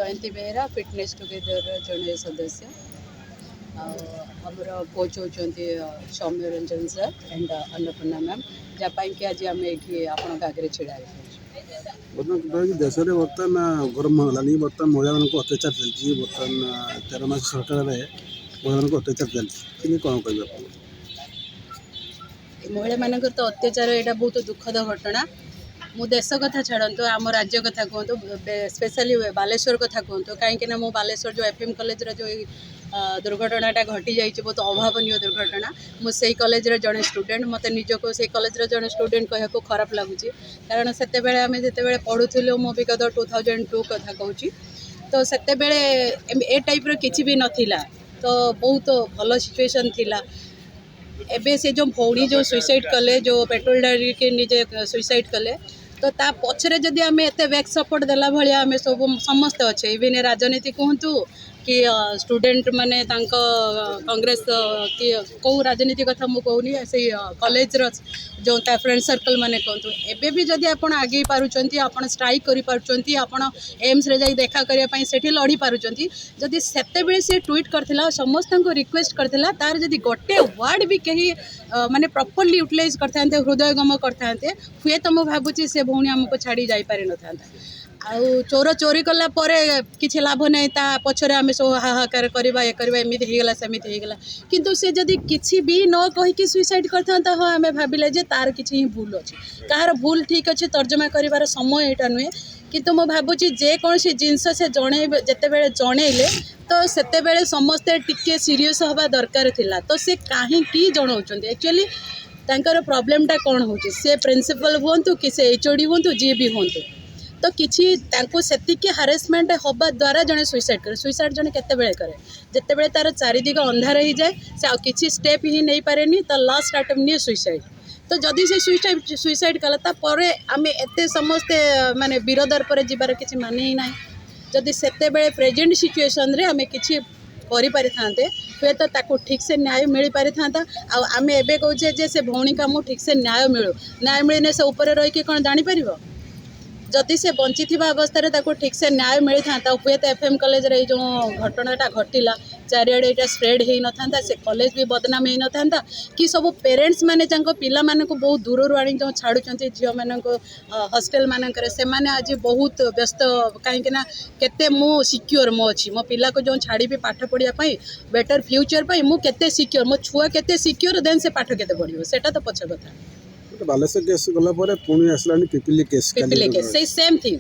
जयंती Behera fitness together जड़े सदस्य आमर कोच होती Soumya Ranjan sir and Annapurna ma'am जपाई कि आज आम ये आपण आगे छिड़ा बर्तमान देश में बर्तमान गरम होगा बर्तमान महिला मान अत्याचार चलती बर्तमान 13 मास सरकार में महिला मान अत्याचार चलती कौन कह महिला मान तो अत्याचार यहाँ बहुत दुखद घटना मु देश कथा छाड़ू आम राज्य कथा कहतु स्पेशली बालेश्वर कथा कहतु कहीं मो बालेश्वर जो एफएम कॉलेज जो दुर्घटनाटा घटी जाइए बहुत अभावन दुर्घटना मुझे कॉलेज जड़े स्टूडेंट मत निजक से कॉलेज जड़े स्टूडेंट कहूँ खराब लगुच कारण से आम जिते पढ़ुलु मो विगत 2002 कथा कहूँ तो से ए टाइप किसी भी नाला तो बहुत भल सिचुएशन थिला एबे से जो भौणी जो सुइसाइड कले जो पेट्रोल डाली के निजे सुइसाइड कले तो ता पछरे जदि आम एत बैक सपोर्ट देला भलिया आम सब समस्त अच्छे इवन राजनीति कहतु कि स्टूडेंट माने कांग्रेस कि कौ राजनीति कथा मु कहूनी से कॉलेज जो फ्रेंड सर्कल माने कहतु एबे भी जदि आपण आगे पारुचंती आपण स्ट्राइक करि पारुचंती आपण एम्स रे जाई देखा करिया पई सेठी लड़ी पारुचंती जदि सेते बेले से ट्वीट करथिला समस्त को रिक्वेस्ट करथिला तार जदि गोटे वर्ड भी कहीं माने प्रॉपर्ली यूटिलाइज करथांते हृदयगम करथांते हुए तो मु भाबुची से भौणी हमको छाड़ी जाई पारे नथांता आउ चोर चोरी कला परे किछि लाभ नहीं ता पछरे आमे सब हाहाकार करबा ये करबा एमिति हेगला सेमिति हेगला किंतु से जदि किछि भी न कहि कि सुइसाइड करथांता हो आमे भाबिले जे तार किछि ही भूल अछि कहार भूल ठीक अछि तर्जमा करिवार समय एटा नुहे किंतु मो भाबुची जे कोन से जिंस से जणे जते बेले जणेले तो सेते बेले समस्ते टिके सीरियस होबा दरकार थिला तो से काहे की जणाउचंती एक्चुअली तांकर प्रॉब्लमटा कोन होची से प्रिंसिपल हुंतु कि से एचओडी हुंतु जे भी हुंतु तो किसी सेतिकी हारेसमेंट होबा द्वारा जने सुइसाइड करे सुइसाइड जने केते बेले करे जते बेले तार चारिदिग अंधार हो जाए से आ किछि स्टेप ही नहीं पारेनी तो लास्ट अटेम्प्ट नहीं सुइसाइड तो जदि से सुइसाइड कला ता परे आमे एते समस्ते माने बिरोधर पर जिबार किछि माने ही नाही जदि सेते बेले प्रेजेंट सिचुएशन रे आमे किछि करि पारि थांते हुए तो ताको ठीक से न्याय मिल पारि थांता आ आमे एबे कहूचे जे से भौणी कामो ठीक से न्याय मिलने से ऊपर रही कि कोन जानि परिबो जदि से बंची अवस्था ताको ठीक से न्याय मिली था हुए तो एफएम कॉलेज रे जो घटनाटा घटिला चारिआडे यहाँ स्प्रेड हो न था से कॉलेज भी बदनाम हो न था कि सब पेरेंट्स माने पिला माने को बहुत दूर आनी जो छाड़ुंट झील मान हॉस्टेल मानक से माने आज बहुत व्यस्त कहीं केते मु सिक्योर मो अच्छी मो पिला को जो छाड़ी पाठ पढ़ाई बेटर फ्यूचर पाई मु केते सिक्योर मो छुआ केते सिक्योर देन से पाठ केते पढ़िबो सेटा तो पछ कथा बालेश्वर केस गला परे पुणी आसलानी पिपिली केस से सेम थिंग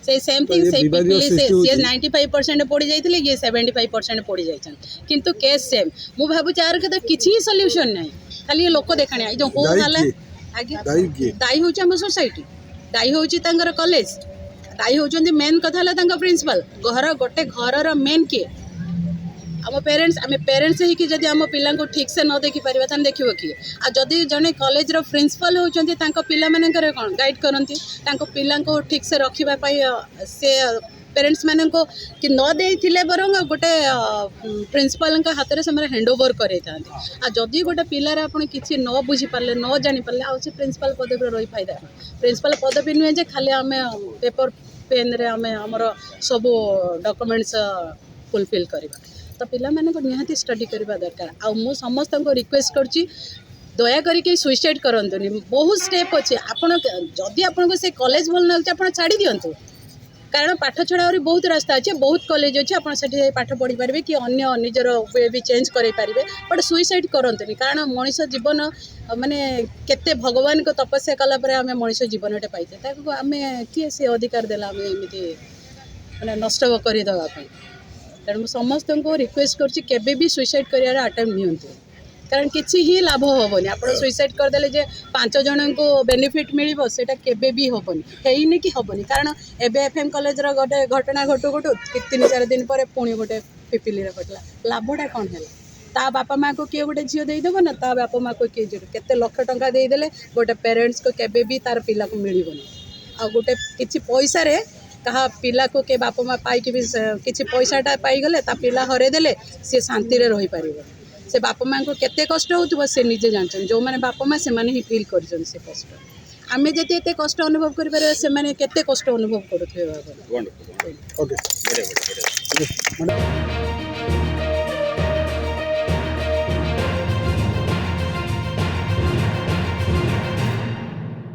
से पिपिली से 95% पड़ी जाइथिले ये 75% पड़ी जाइछन किंतु केस सेम मु भाबु चार के किछि सॉल्यूशन नाही खाली लोक देखाणी जो हो हला आगे दाई होछ हम सोसाइटी दाई होछ तांगर कॉलेज दाई होचंदी मेन कथा हला तांगा प्रिंसिपल घर गोटे घरर मेन के आम पेरेंट्स ही कि जदि आम पिला को ठीक से न देखी पारिबा तान देखिबो कि आ जदि जने कॉलेज रो प्रिंसिपल होचंती तांको पिला मानकर कोन गाइड करंती तांको पिला को ठीक से रखिबा पई से पेरेंट्स मानन को कि न देथिले बरंग गोटे प्रिंसिपल का हाथ रे से हैंडओवर करे थांती आ जदि गोटे पिलार आपण किछि न बुझी पारले न जानि पारले आ से प्रिंसिपल पदवी रही फायदा प्रिंसिपल पदवी नुहे जे खाली आम पेपर पेन रे आम हमर सब डॉक्यूमेंट्स फुलफिल करबा तो पिला माने को निहाती स्टडी करबा दरकार आ मु समस्त को रिक्वेस्ट करची दया करके सुइसाइड करंतुनी बहुत स्टेप अच्छे आपण जदि आपण को से कॉलेज भल न आपण छाड़ी दियंतु कारण पाठ छड़ा और बहुत रास्ता अच्छे बहुत कॉलेज अच्छे आपण सेठी पाठ पढ़ी पारे कि अन्य निजर वे भी चेंज करें पारे बट सुइसाइड करंतुनी कारण मनीष जीवन माने केते भगवान को तपस्या कला परे आमे मनीष जीवन एटे पाइते ताको आमे किए से अधिकार देला आमे एमिति माने नष्ट करि दवा पई तेणु समस्त को रिक्वेस्ट कर भी सुइसाइड कर अटेम्प्ट नियंतु कारण किसी ही लाभ हेनी आप सुइसाइड करदे जे 5 जन को बेनिफिट मिल सेटा केबे भी हेनी कि हेनी कारण एबे एफएम कॉलेज गोटे घटना घटू घटू 3-4 दिन पर पुणी गोटे पिपिली घटला लाभटा कौन है ता बापा माँ को किए गोटे झील देदेव ना ता बापा माँ को किए केते लक्ष टंका देदेले गोटे पेरेंट्स को केबे भी तार पिला को मिलबनी आ गोटे किछि पैसा रे कहा पिला को के बापा माँ पाई भी किसी पैसाटा पाईगले ता पिला हरईदेले सी शांति रे रही पार से बापा माँ को केते कष्ट हो से निजे जानते जो मैंने बापा माँ से ही फिल कर कष्ट ଆମେ ଯଦି ଏତେ କଷ୍ଟ ଅନୁଭବ କରିପାରିବା ସେମାନେ କେତେ କଷ୍ଟ ଅନୁଭବ କରୁଥିବେ ଭାବନ୍ତୁ। ଓକେ ବଢ଼ିଆ ବଢ଼ିଆ ବଢ଼ିଆ।